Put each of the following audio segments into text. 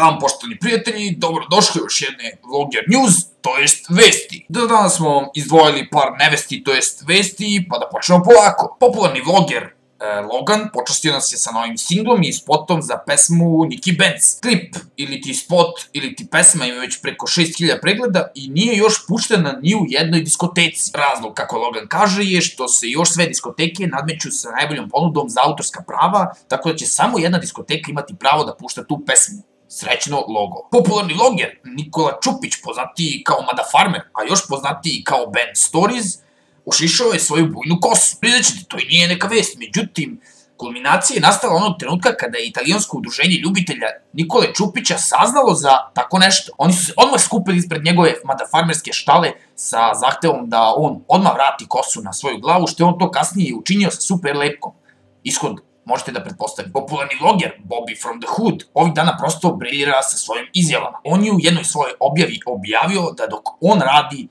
dan, poštovani prijatelji, dobrodošli u još jedne Vlogger News, to jest vesti. Danas smo vam izdvojili par nevesti, to jest vesti, pa da počnemo polako. Popularni vlogger Logan počastio nas je sa novim singlom i spotom za pesmu Nicki Benz. Klip, ili ti spot, ili ti pesma ima već preko 6000 pregleda i nije još puštena ni u jednoj diskoteci. Razlog, kako Logan kaže, je što se još sve diskoteke nadmeću sa najboljom ponudom za autorska prava, tako da će samo jedna diskoteka imati pravo da pušta tu pesmu. Srećno, logo. Popularni vlogger Nikola Čupić, poznatiji kao Mada Farmer, a još poznatiji kao Ben Stories, ušišao je svoju bujnu kosu. Priznaćete, to i nije neka vest, međutim, kulminacija je nastala onog trenutka kada je italijansko udruženje ljubitelja Nikole Čupića saznalo za tako nešto. Oni su se odmah skupili ispred njegove Mada Farmerske štale sa zahtevom da on odmah vrati kosu na svoju glavu, što je on to kasnije učinio sa super lepkom. Ishod možete da pretpostavite. Popularni vlogger Bobby from the Hood ovih dana prosto briljira sa svojim izjavama. On je u jednoj svojoj objavi objavio da dok on radi,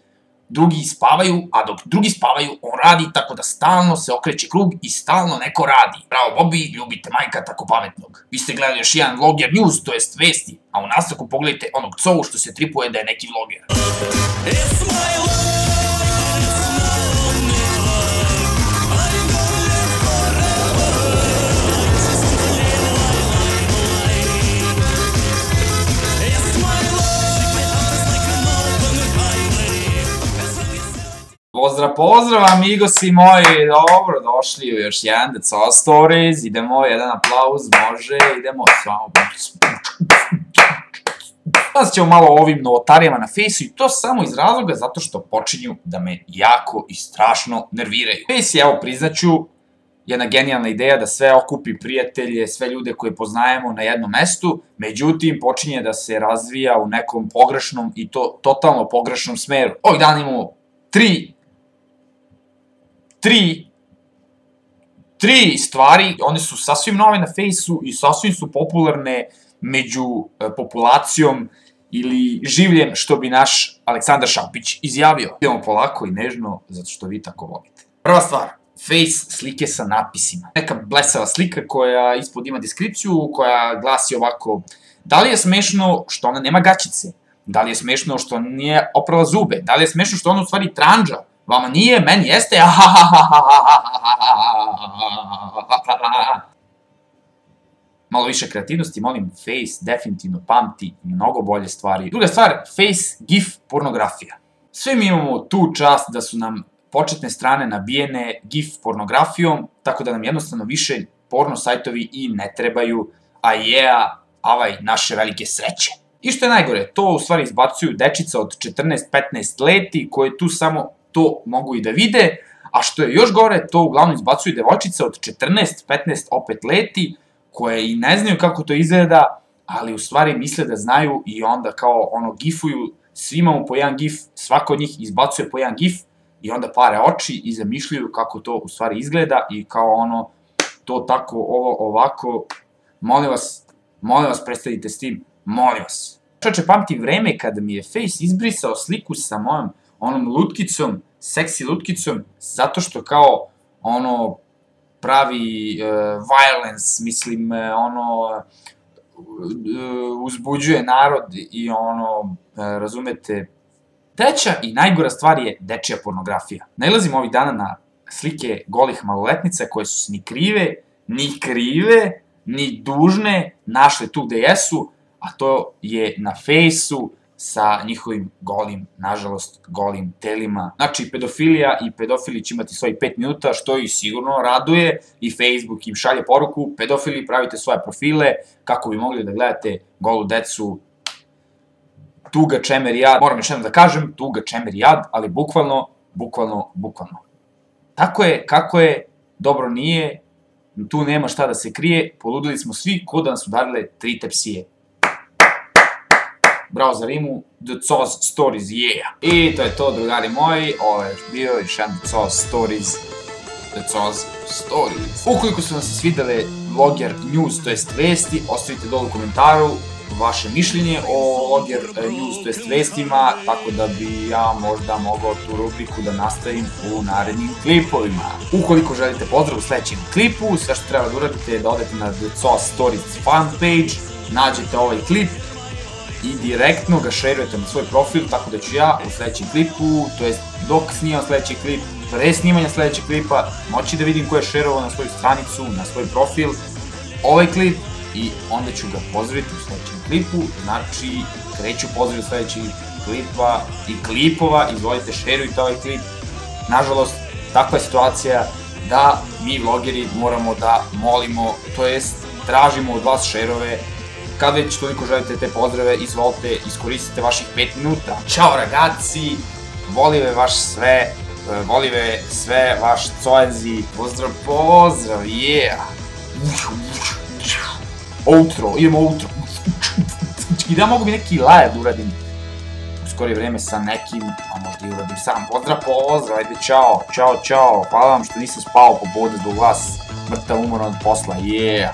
drugi spavaju, a dok drugi spavaju, on radi, tako da stalno se okreće krug i stalno neko radi. Bravo Bobby, ljubite majka tako pametnog. Vi ste gledali još jedan Vlogger News, to jest vesti, a u nastavku pogledajte onog covu što se tripuje da je neki vlogger. Pozdrav amigosi moji, dobro došli u još jedan The Coz Stories, idemo, jedan aplauz, može, idemo, samo... Danas ćemo malo o ovim novotarijama na Fejsu i to samo iz razloga zato što počinju da me jako i strašno nerviraju. Fejs je, evo priznaću, jedna genijalna ideja da sve okupi prijatelje, sve ljude koje poznajemo na jednom mestu, međutim počinje da se razvija u nekom pogrešnom i to totalno pogrešnom smeru. Ovih dana imamo tri stvari, one su sasvim nove na Fejsu i sasvim su popularne među populacijom ili življem, što bi naš Aleksandar Šapić izjavio. Idemo polako i nežno, zato što vi tako volite. Prva stvar, Fejs slike sa napisima. Neka blesava slika koja ispod ima deskripciju, koja glasi ovako: da li je smešno što ona nema gaćice? Da li je smešno što nije oprala zube? Da li je smešno što ona u stvari tranđa? Vama nije, meni jeste, Malo više kreativnosti, molim, Fejs definitivno pamti mnogo bolje stvari. Druga stvar, Fejs GIF pornografija. Svi mi imamo tu čast da su nam početne strane nabijene GIF pornografijom, tako da nam jednostavno više porno sajtovi i ne trebaju, a avaj naše velike sreće. I što je najgore, to u stvari izbacuju dečica od 14-15 leti, koje tu samo to mogu i da vide, a što je još gore, to uglavnom izbacuju devojčice od 14-15 opet leti, koje i ne znaju kako to izgleda, ali u stvari misle da znaju i onda kao ono gifuju, svi imamo po jedan gif, svako od njih izbacuje po jedan gif i onda pare oči i zamišljaju kako to u stvari izgleda i kao ono, to tako, ovo, ovako, molim vas prestanite s tim, molim vas. Čoče, pamtim vreme kada mi je Fejs izbrisao sliku sa mojom onom lutkicom, seksi lutkicom, zato što kao, ono, pravi violence, mislim, ono, uzbuđuje narod i ono, razumete. Treća i najgora stvar je dečija pornografija. Nailazim ovih dana na slike golih maloletnica koje su se ni krive, ni dužne našle tu gde jesu, a to je na Fejsu sa njihovim golim, nažalost, golim telima. Znači, pedofilija i pedofili će imati svojih 5 minuta, što ih sigurno raduje i Facebook im šalje poruku: pedofili, pravite svoje profile kako bi mogli da gledate golu decu. Tuga, čemer i jad. Moram još jednom da kažem, tuga, čemer i jad, ali bukvalno. Tako je, kako je, dobro nije, tu nema šta da se krije, poludili smo svi ko da nas udarile 3 tepsije. Bravo za rimu, The Coz Stories, yeah! I to je to, drugari moji, ovo je bio još jedan The Coz Stories, The Coz Stories. Ukoliko su vam se svidele Vlogger News, to jest vesti, ostavite dole u komentaru vaše mišljenje o Vlogger News, to jest vestima, tako da bi ja možda mogao tu rubriku da nastavim u narednim klipovima. Ukoliko želite pozdrav u sledećem klipu, sve što treba da uradite je da odete na The Coz Stories fan page, nađete ovaj klip i direktno ga šerujete na svoj profil, tako da ću ja u sledećem klipu, to jest dok snimam sledeći klip, pre snimanja sledećeg klipa, moći da vidim ko je šerovao na svoju stranicu, na svoj profil, ovaj klip i onda ću ga pozdraviti u sledećem klipu, znači kreću pozdrav sledećeg klipa i klipova, izvolite šerujte ovaj klip. Nažalost, takva je situacija da mi vlogeri moramo da molimo, to jest tražimo od vas šerove. Kad već toliko želite te pozdrave, izvolite, iskoristite vaših 5 minuta. Ćao ragazzi, volive vaš sve, volive sve vaš coenzi, pozdrav, yeah! Outro, idemo outro. I da mogu bi neki live da uradim u skorije vreme sa nekim, a možda i uradim sam. Pozdrav, ajde, čao, hvala vam što nisam spao popodne zbog vas, mrtav umoran od posla, yeah!